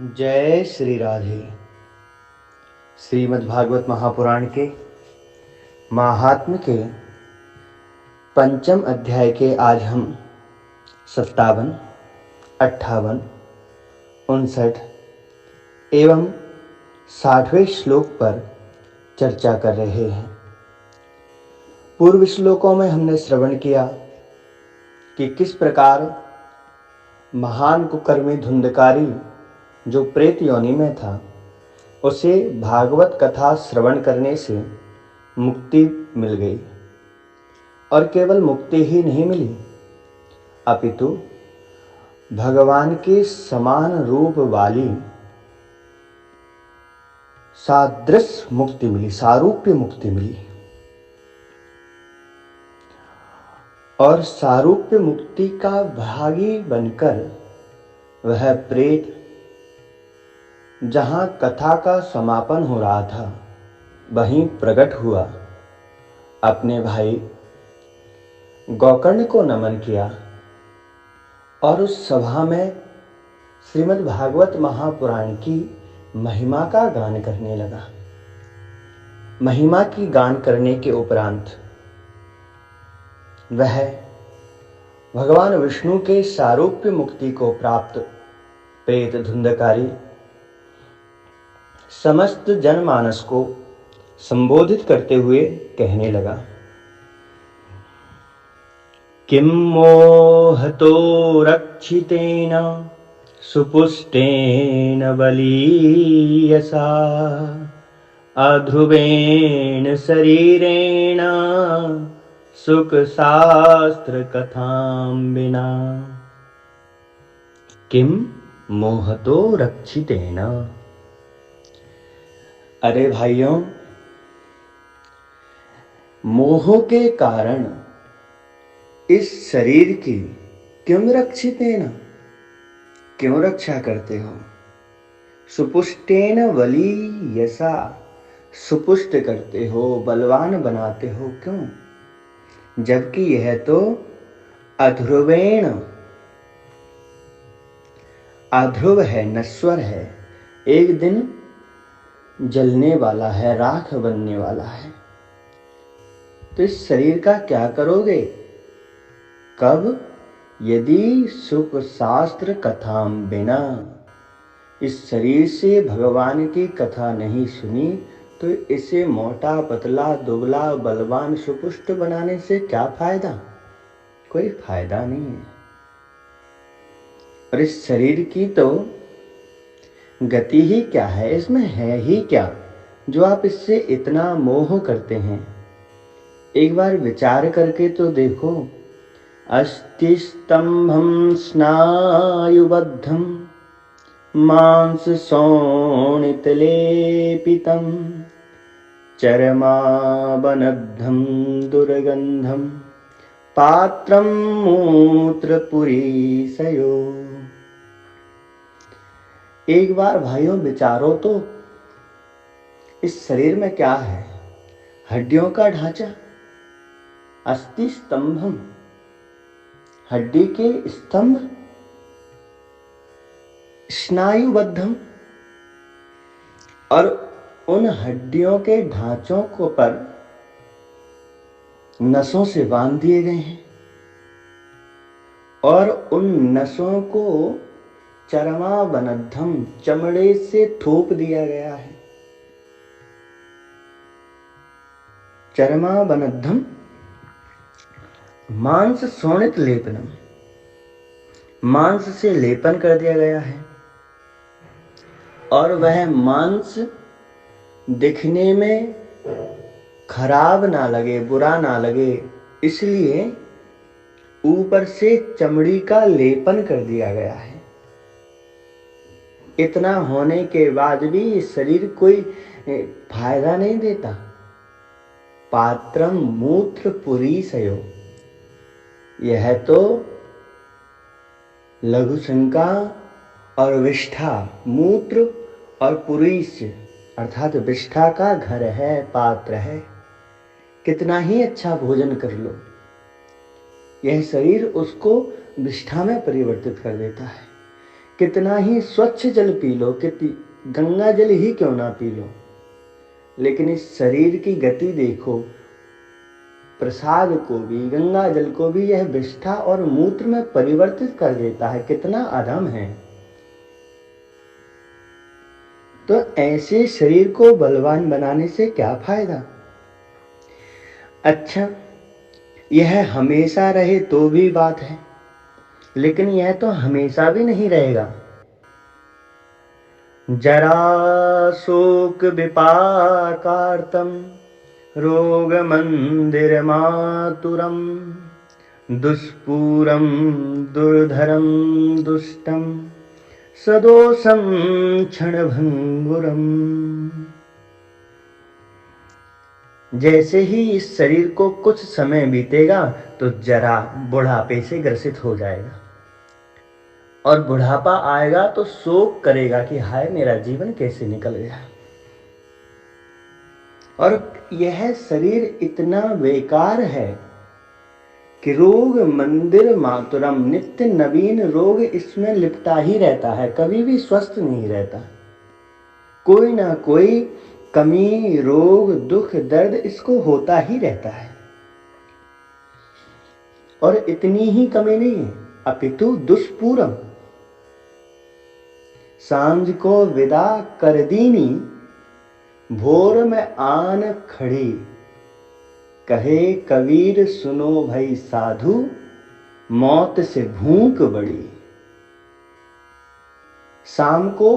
जय श्री राधे। श्रीमद् भागवत महापुराण के महात्म्य के पंचम अध्याय के आज हम 57, 58, 59 एवं 60वें श्लोक पर चर्चा कर रहे हैं। पूर्व श्लोकों में हमने श्रवण किया कि किस प्रकार महान कुकर्मी धुंधकारी जो प्रेत योनि में था उसे भागवत कथा श्रवण करने से मुक्ति मिल गई, और केवल मुक्ति ही नहीं मिली अपितु भगवान के समान रूप वाली सादृश मुक्ति मिली, सारूप्य मुक्ति मिली। और सारूप्य मुक्ति का भागी बनकर वह प्रेत जहाँ कथा का समापन हो रहा था वहीं प्रकट हुआ, अपने भाई गोकर्ण को नमन किया और उस सभा में श्रीमद् भागवत महापुराण की महिमा का गान करने लगा। महिमा की गान करने के उपरांत वह भगवान विष्णु के सारूप्य मुक्ति को प्राप्त प्रेत धुंधकारी समस्त जनमानस को संबोधित करते हुए कहने लगा, किम मोहतो रक्षितेन सुपुष्टेन बलीयसा अध्रुवेण शरीरेण सुख शास्त्र कथां बिना। किम मोहतो रक्षितेन। अरे भाइयों, मोह के कारण इस शरीर की क्यों रक्षितेन, क्यों रक्षा करते हो? सुपुष्टेन बली यसा, सुपुष्ट करते हो, बलवान बनाते हो क्यों? जबकि यह तो अध्रुवेण, अध्रुव है, नश्वर है, एक दिन जलने वाला है, राख बनने वाला है। तो इस शरीर का क्या करोगे? कब? यदि सुख शास्त्र कथाम बिना, इस शरीर से भगवान की कथा नहीं सुनी तो इसे मोटा पतला दुबला बलवान सुपुष्ट बनाने से क्या फायदा? कोई फायदा नहीं है। और इस शरीर की तो गति ही क्या है, इसमें है ही क्या जो आप इससे इतना मोह करते हैं? एक बार विचार करके तो देखो। अस्ति स्तंभं स्नायुबद्धं मांस शोणितलेपितं चर्माबनद्धं दुर्गंधं पात्रं मूत्रपुरीशयो। एक बार भाइयों विचारो तो, इस शरीर में क्या है? हड्डियों का ढांचा, अस्थि स्तंभम, हड्डी के स्तंभ, स्नायुबद्धम, और उन हड्डियों के ढांचों को पर नसों से बांध दिए गए हैं और उन नसों को चर्माबनद्धम, चमड़े से थोप दिया गया है। चर्माबनद्धम, मांस शोणित लेपनम, मांस से लेपन कर दिया गया है और वह मांस दिखने में खराब ना लगे, बुरा ना लगे, इसलिए ऊपर से चमड़ी का लेपन कर दिया गया है। इतना होने के बाद भी ये शरीर कोई फायदा नहीं देता। पात्रम मूत्र पुरीशयो, यह तो लघु शंका और विष्ठा, मूत्र और पुरीश अर्थात विष्ठा का घर है, पात्र है। कितना ही अच्छा भोजन कर लो, यह शरीर उसको विष्ठा में परिवर्तित कर देता है। कितना ही स्वच्छ जल पी लो, गंगा जल ही क्यों ना पी लो, लेकिन इस शरीर की गति देखो। प्रसाद को भी, गंगा जल को भी यह विष्ठा और मूत्र में परिवर्तित कर देता है। कितना अधम है। तो ऐसे शरीर को बलवान बनाने से क्या फायदा। अच्छा, यह हमेशा रहे तो भी बात है, लेकिन यह तो हमेशा भी नहीं रहेगा। जरा शोक विपाकार्तम रोग मंदिर मातुरम दुष्पूरम दुर्धरम दुष्टम सदोषम क्षणभंगुरम। जैसे ही इस शरीर को कुछ समय बीतेगा तो जरा बुढ़ापे से ग्रसित हो जाएगा, और बुढ़ापा आएगा तो शोक करेगा कि हाय मेरा जीवन कैसे निकल गया। और यह शरीर इतना बेकार है कि रोग मंदिर मातुरम, नित्य नवीन रोग इसमें लिपटा ही रहता है, कभी भी स्वस्थ नहीं रहता। कोई ना कोई कमी, रोग, दुख, दर्द इसको होता ही रहता है। और इतनी ही कमी नहीं है, अपितु दुष्पूरम, सांझ को विदा कर दीनी भोर में आन खड़ी, कहे कबीर सुनो भई साधु मौत से भूख बड़ी। शाम को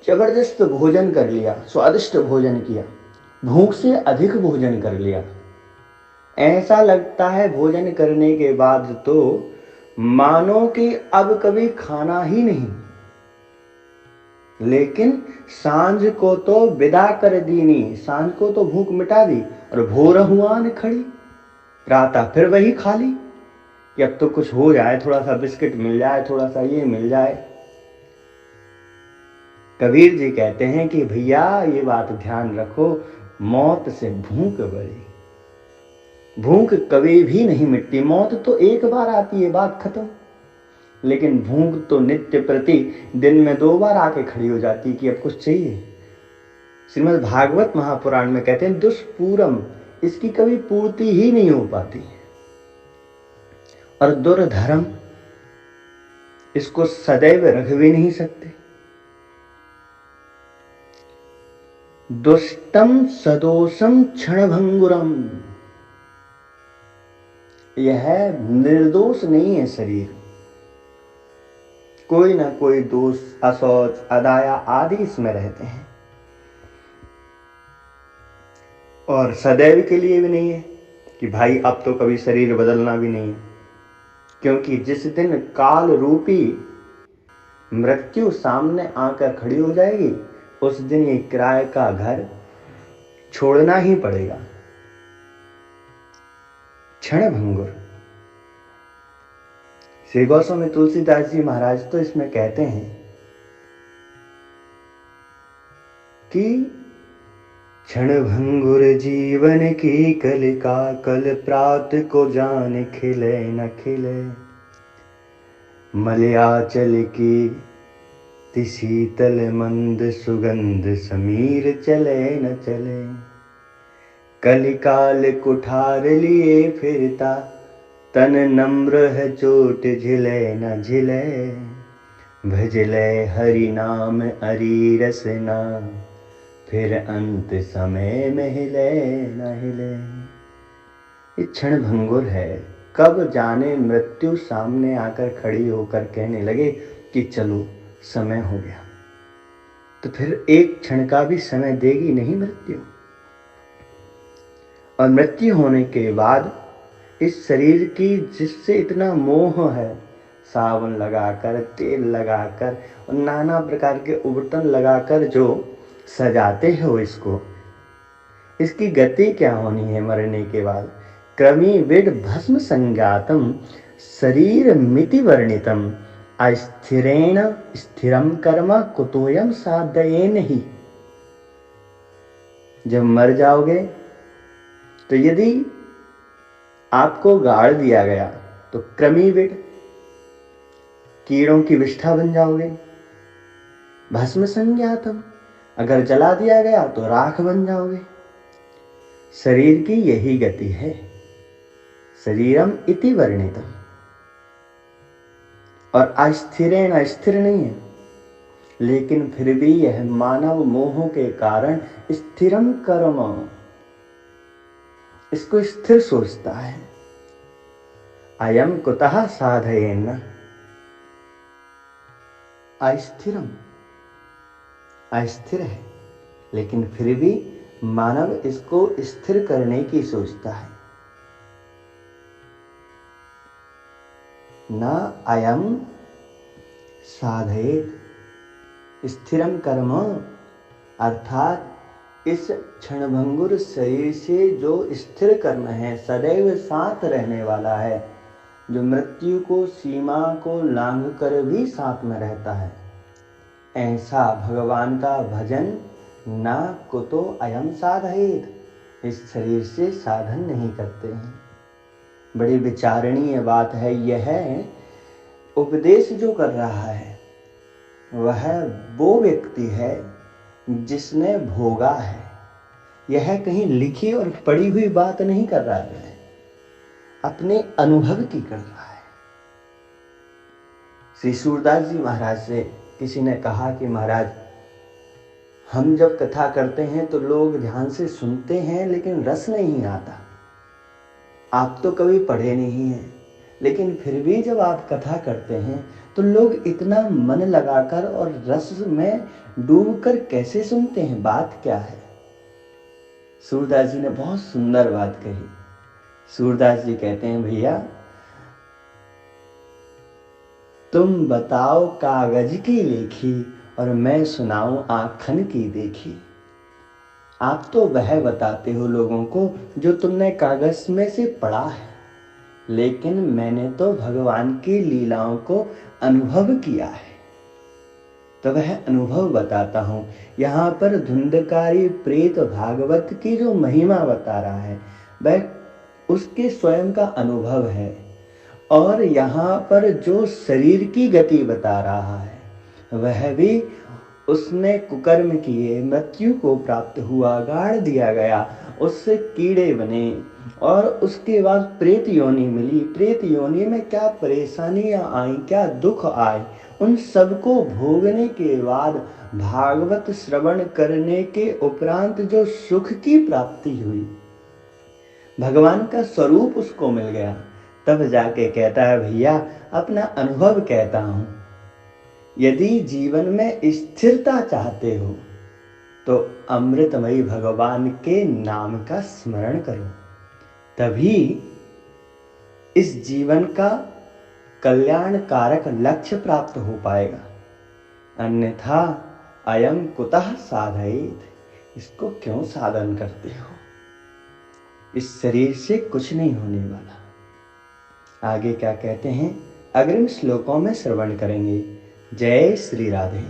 जबरदस्त भोजन कर लिया, स्वादिष्ट भोजन किया, भूख से अधिक भोजन कर लिया, ऐसा लगता है भोजन करने के बाद तो मानो कि अब कभी खाना ही नहीं। लेकिन सांझ को तो विदा कर दीनी, सांझ को तो भूख मिटा दी, और भोर हुआ न खड़ी, प्रातः फिर वही खा ली कि अब तो कुछ हो जाए, थोड़ा सा बिस्किट मिल जाए, थोड़ा सा ये मिल जाए। कबीर जी कहते हैं कि भैया ये बात ध्यान रखो, मौत से भूख बड़ी। भूख कभी भी नहीं मिटती, मौत तो एक बार आती है, बात खत्म। लेकिन भूख तो नित्य प्रति दिन में 2 बार आके खड़ी हो जाती कि अब कुछ चाहिए। श्रीमद् भागवत महापुराण में कहते हैं दुष्पूरम, इसकी कभी पूर्ति ही नहीं हो पाती। और दुर्धर्म, इसको सदैव रख भी नहीं सकते। दुष्टम सदोषम क्षणभंगुरम, यह निर्दोष नहीं है शरीर, कोई ना कोई दोष, असौच, अदाया आदि इसमें रहते हैं। और सदैव के लिए भी नहीं है कि भाई अब तो कभी शरीर बदलना भी नहीं है, क्योंकि जिस दिन काल रूपी मृत्यु सामने आकर खड़ी हो जाएगी, उस दिन ये किराए का घर छोड़ना ही पड़ेगा। क्षणभंगुर, श्री गोस्वामी तुलसीदास जी महाराज तो इसमें कहते हैं कि क्षणभंगुर जीवन की कलिका, कल प्रात को जान खिले न खिले, मलयाचल की शीतल मंद सुगंध समीर चले न चले, कलिकाल कुठार लिए फिरता तन नम्र है चोट झिले न झिले, भजले हरि नाम हरि रसना, फिर अंत समय में हिले न हिले। ये क्षण भंगुर है, कब जाने मृत्यु सामने आकर खड़ी होकर कहने लगे कि चलो समय हो गया, तो फिर एक क्षण का भी समय देगी नहीं मृत्यु। और मृत्यु होने के बाद इस शरीर की जिससे इतना मोह है, साबुन लगाकर, तेल लगाकर और नाना प्रकार के उबटन लगाकर जो सजाते हो इसको, इसकी गति क्या होनी है मरने के बाद। क्रमी विड भस्म संज्ञातम शरीर मिति वर्णितम, अस्थिरेण स्थिरम कर्म कुतोयम साधयेन ही। जब मर जाओगे तो यदि आपको गाड़ दिया गया तो क्रमीविड, कीड़ों की विष्ठा बन जाओगे। भस्म संज्ञातम, अगर जला दिया गया तो राख बन जाओगे। शरीर की यही गति है। शरीरम इति वर्णितम। और अस्थिरेण, अस्थिर नहीं है, लेकिन फिर भी यह मानव मोह के कारण स्थिरम कर्म, इसको स्थिर सोचता है। अयम कुतः साधयेन अस्थिरम, अस्थिर है, लेकिन फिर भी मानव इसको स्थिर करने की सोचता है। न अयम साधयेत स्थिरम कर्म, अर्थात इस क्षणभंगुर शरीर से जो स्थिर कर्म है, सदैव साथ रहने वाला है, जो मृत्यु को, सीमा को लांघ कर भी साथ में रहता है, ऐसा भगवान का भजन ना कुतो अयम साधयेत, इस शरीर से साधन नहीं करते हैं। बड़ी विचारणीय बात है। यह उपदेश जो कर रहा है वह वो व्यक्ति है जिसने भोगा है। यह कहीं लिखी और पढ़ी हुई बात नहीं कर रहा है, अपने अनुभव की कर रहा है। श्री सूरदास जी महाराज से किसी ने कहा कि महाराज, हम जब कथा करते हैं तो लोग ध्यान से सुनते हैं लेकिन रस नहीं आता। आप तो कभी पढ़े नहीं हैं, लेकिन फिर भी जब आप कथा करते हैं तो लोग इतना मन लगाकर और रस में डूबकर कैसे सुनते हैं, बात क्या है? सूरदास जी ने बहुत सुंदर बात कही। सूरदास जी कहते हैं, भैया तुम बताओ कागज की लेखी और मैं सुनाऊं आँखन की देखी। आप तो वह बताते हो लोगों को जो तुमने कागज में से पढ़ा है, लेकिन मैंने तो भगवान की लीलाओं को अनुभव किया है, तो वह अनुभव बताता हूँ। यहाँ पर धुंधकारी प्रेत भागवत की जो महिमा बता रहा है वह उसके स्वयं का अनुभव है, और यहाँ पर जो शरीर की गति बता रहा है वह भी उसने कुकर्म किए, मृत्यु को प्राप्त हुआ, गाड़ दिया गया, उससे कीड़े बने और उसके बाद प्रेत योनि मिली। प्रेत योनि में क्या परेशानियां आई, क्या दुख आए, उन सबको भोगने के बाद भागवत श्रवण करने के उपरांत जो सुख की प्राप्ति हुई, भगवान का स्वरूप उसको मिल गया, तब जाके कहता है, भैया अपना अनुभव कहता हूं, यदि जीवन में स्थिरता चाहते हो तो अमृतमयी भगवान के नाम का स्मरण करो, तभी इस जीवन का कल्याण कारक लक्ष्य प्राप्त हो पाएगा। अन्यथा अयम कुतः साधयेत, इसको क्यों साधन करते हो? इस शरीर से कुछ नहीं होने वाला। आगे क्या कहते हैं अग्रिम श्लोकों में श्रवण करेंगे। जय श्री राधे।